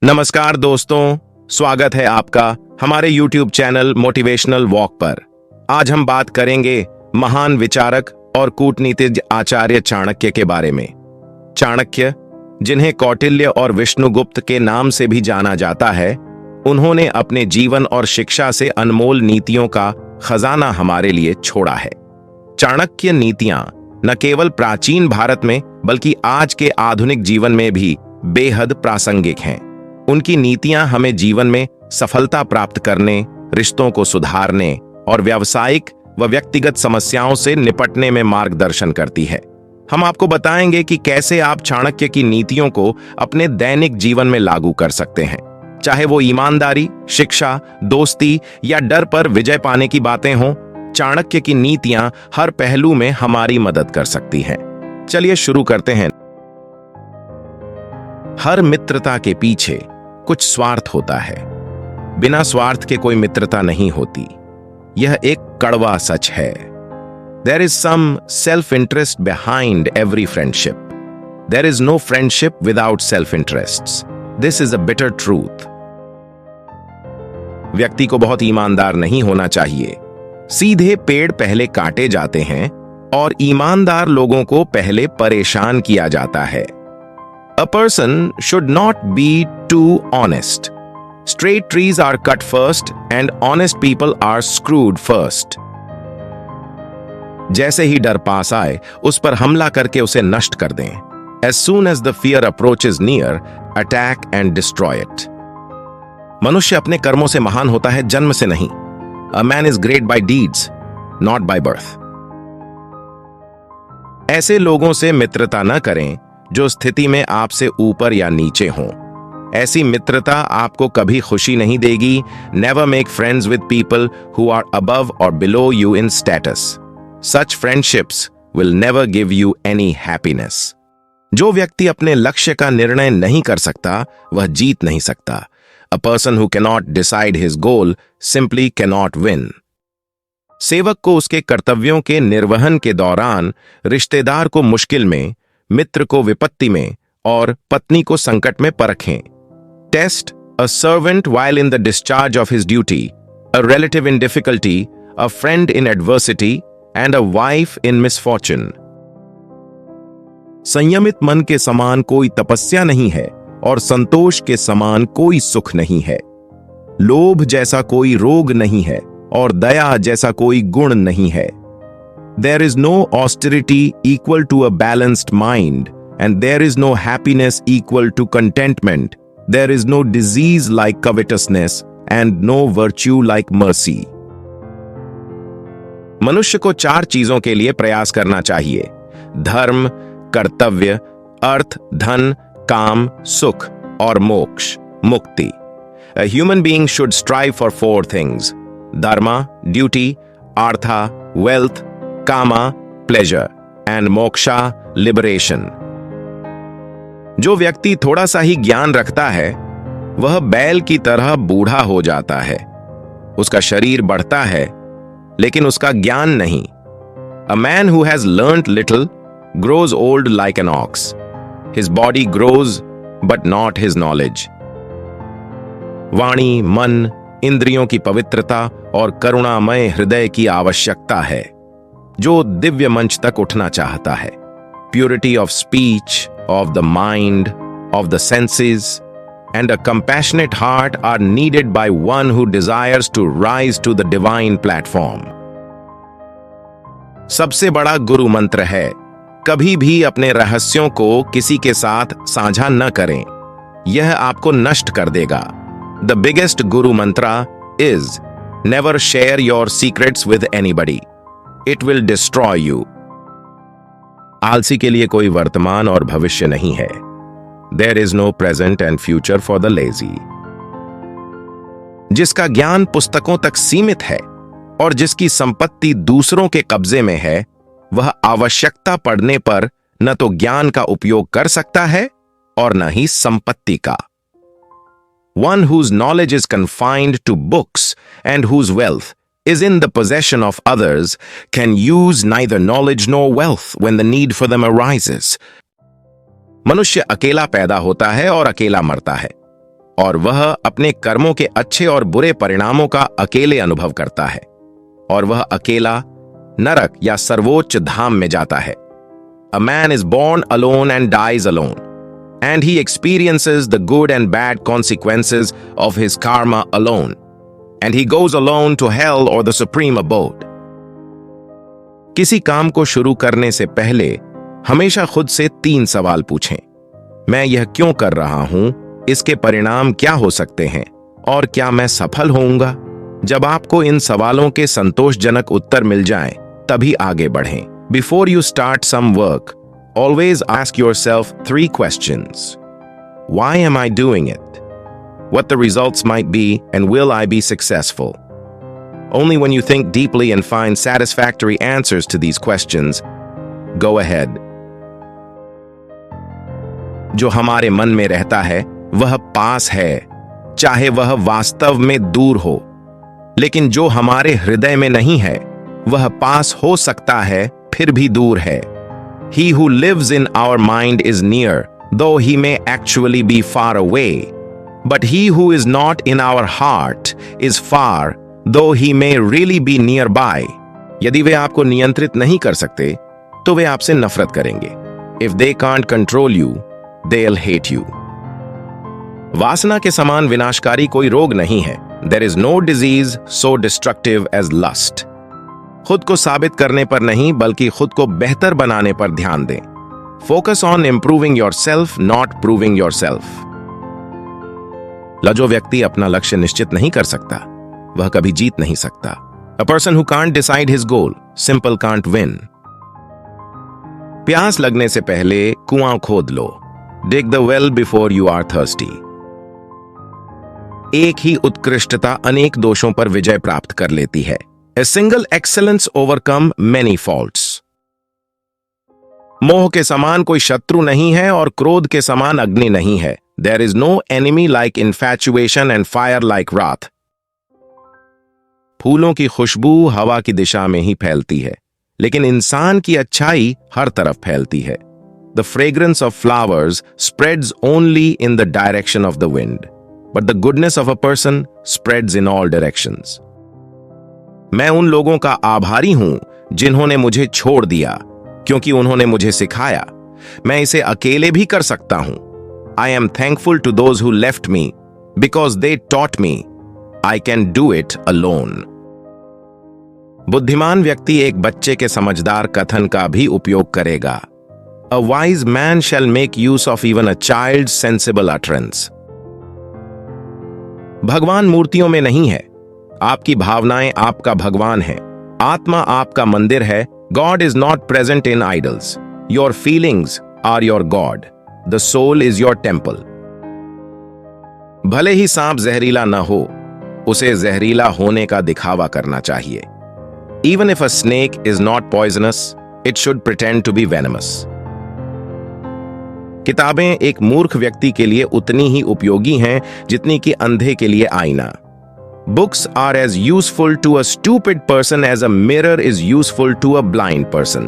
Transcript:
नमस्कार दोस्तों, स्वागत है आपका हमारे YouTube चैनल मोटिवेशनल वॉक पर। आज हम बात करेंगे महान विचारक और कूटनीतिज्ञ आचार्य चाणक्य के बारे में। चाणक्य, जिन्हें कौटिल्य और विष्णुगुप्त के नाम से भी जाना जाता है, उन्होंने अपने जीवन और शिक्षा से अनमोल नीतियों का खजाना हमारे लिए छोड़ा है। चाणक्य नीतियां न केवल प्राचीन भारत में बल्कि आज के आधुनिक जीवन में भी बेहद प्रासंगिक हैं। उनकी नीतियां हमें जीवन में सफलता प्राप्त करने, रिश्तों को सुधारने और व्यावसायिक व व्यक्तिगत समस्याओं से निपटने में मार्गदर्शन करती है। हम आपको बताएंगे कि कैसे आप चाणक्य की नीतियों को अपने दैनिक जीवन में लागू कर सकते हैं, चाहे वो ईमानदारी, शिक्षा, दोस्ती या डर पर विजय पाने की बातें हों। चाणक्य की नीतियां हर पहलू में हमारी मदद कर सकती हैं। चलिए शुरू करते हैं। हर मित्रता के पीछे कुछ स्वार्थ होता है। बिना स्वार्थ के कोई मित्रता नहीं होती। यह एक कड़वा सच है। There is some self-interest behind every friendship. There is no friendship without self-interests. This is a bitter truth. व्यक्ति को बहुत ईमानदार नहीं होना चाहिए। सीधे पेड़ पहले काटे जाते हैं और ईमानदार लोगों को पहले परेशान किया जाता है। A person should not be too honest. Straight trees are cut first and honest people are screwed first. जैसे ही डर पास आए, उस पर हमला करके उसे नष्ट कर दें। As soon as the fear approaches near, attack and destroy it. मनुष्य अपने कर्मों से महान होता है, जन्म से नहीं। A man is great by deeds, not by birth. ऐसे लोगों से मित्रता न करें जो स्थिति में आपसे ऊपर या नीचे हों। ऐसी मित्रता आपको कभी खुशी नहीं देगी। Never make friends with people who are above or below you in status. Such friendships will never give you any happiness. जो व्यक्ति अपने लक्ष्य का निर्णय नहीं कर सकता, वह जीत नहीं सकता। A person who cannot decide his goal simply cannot win. सेवक को उसके कर्तव्यों के निर्वहन के दौरान, रिश्तेदार को मुश्किल में, मित्र को विपत्ति में और पत्नी को संकट में परखें। Test a servant while in the discharge of his duty, a relative in difficulty, a friend in adversity, and a wife in misfortune. संयमित मन के समान कोई तपस्या नहीं है और संतोष के समान कोई सुख नहीं है। लोभ जैसा कोई रोग नहीं है और दया जैसा कोई गुण नहीं है। There is no austerity equal to a balanced mind, and there is no happiness equal to contentment. There is no disease like covetousness, and no virtue like mercy. मनुष्य को 4 चीजों के लिए प्रयास करना चाहिए: धर्म, कर्तव्य, अर्थ, धन, काम, सुख और मोक्ष, मुक्ति। A human being should strive for 4 things: dharma, duty, artha, wealth, kama, pleasure and moksha, liberation. जो व्यक्ति थोड़ा सा ही ज्ञान रखता है, वह बैल की तरह बूढ़ा हो जाता है। उसका शरीर बढ़ता है, लेकिन उसका ज्ञान नहीं। A man who has learnt little grows old like an ox. His body grows, but not his knowledge. वाणी, मन, इंद्रियों की पवित्रता और करुणामय हृदय की आवश्यकता है, जो दिव्य मंच तक उठना चाहता है। Purity of speech, of the mind, of the senses, and a compassionate heart are needed by one who desires to rise to the divine platform. सबसे बड़ा गुरु मंत्र है: कभी भी अपने रहस्यों को किसी के साथ साझा न करें, यह आपको नष्ट कर देगा। The biggest guru mantra is never share your secrets with anybody. It will destroy you. आलसी के लिए कोई वर्तमान और भविष्य नहीं है। There is no present and future for the lazy. जिसका ज्ञान पुस्तकों तक सीमित है और जिसकी संपत्ति दूसरों के कब्जे में है, वह आवश्यकता पड़ने पर न तो ज्ञान का उपयोग कर सकता है और न ही संपत्ति का। One whose knowledge is confined to books and whose wealth is in the possession of others can use neither knowledge nor wealth when the need for them arises. मनुष्य अकेला पैदा होता है और अकेला मरता है। और वह अपने कर्मों के अच्छे और बुरे परिणामों का अकेले अनुभव करता है, और वह अकेला नरक या सर्वोच्च धाम में जाता है। A man is born alone and dies alone, and he experiences the good and bad consequences of his karma alone, and he goes alone to hell or the supreme abode. किसी काम को शुरू करने से पहले हमेशा खुद से 3 सवाल पूछें। मैं यह क्यों कर रहा हूं, इसके परिणाम क्या हो सकते हैं, और क्या मैं सफल होऊंगा? जब आपको इन सवालों के संतोषजनक उत्तर मिल जाएं, तभी आगे बढ़ें। Before you start some work, always ask yourself 3 questions. Why am I doing it? What the results might be, and will I be successful? Only when you think deeply and find satisfactory answers to these questions, go ahead. जो हमारे मन में रहता है वह पास है, चाहे वह वास्तव में दूर हो। लेकिन जो हमारे हृदय में नहीं है वह पास हो सकता है फिर भी दूर है। He who lives in our mind is near, though he may actually be far away. But he who is not in our heart is far, though he may really be nearby. यदि वे आपको नियंत्रित नहीं कर सकते तो वे आपसे नफरत करेंगे। If they can't control you, they'll hate you. वासना के समान विनाशकारी कोई रोग नहीं है। There is no disease so destructive as lust. खुद को साबित करने पर नहीं बल्कि खुद को बेहतर बनाने पर ध्यान दें। Focus on improving yourself, not proving yourself. जो व्यक्ति अपना लक्ष्य निश्चित नहीं कर सकता वह कभी जीत नहीं सकता। A person who can't decide his goal simple can't win. प्यास लगने से पहले कुआं खोद लो। Dig the well before you are thirsty. एक ही उत्कृष्टता अनेक दोषों पर विजय प्राप्त कर लेती है। A single excellence overcome many faults. मोह के समान कोई शत्रु नहीं है और क्रोध के समान अग्नि नहीं है। There is no enemy like infatuation and fire like wrath. फूलों की खुशबू हवा की दिशा में ही फैलती है, लेकिन इंसान की अच्छाई हर तरफ फैलती है। The fragrance of flowers spreads only in the direction of the wind, but the goodness of a person spreads in all directions. मैं उन लोगों का आभारी हूं जिन्होंने मुझे छोड़ दिया, क्योंकि उन्होंने मुझे सिखाया। मैं इसे अकेले भी कर सकता हूं। I am thankful to those who left me because they taught me I can do it alone. बुद्धिमान व्यक्ति एक बच्चे के समझदार कथन का भी उपयोग करेगा। A wise man shall make use of even a child's sensible utterance. भगवान मूर्तियों में नहीं है। आपकी भावनाएं आपका भगवान है। आत्मा आपका मंदिर है। God is not present in idols. Your feelings are your God. The soul is your temple. भले ही सांप जहरीला न हो, उसे जहरीला होने का दिखावा करना चाहिए। Even if a snake is not poisonous, it should pretend to be venomous. किताबें एक मूर्ख व्यक्ति के लिए उतनी ही उपयोगी हैं जितनी कि अंधे के लिए आईना। Books are as useful to a stupid person as a mirror is useful to a blind person.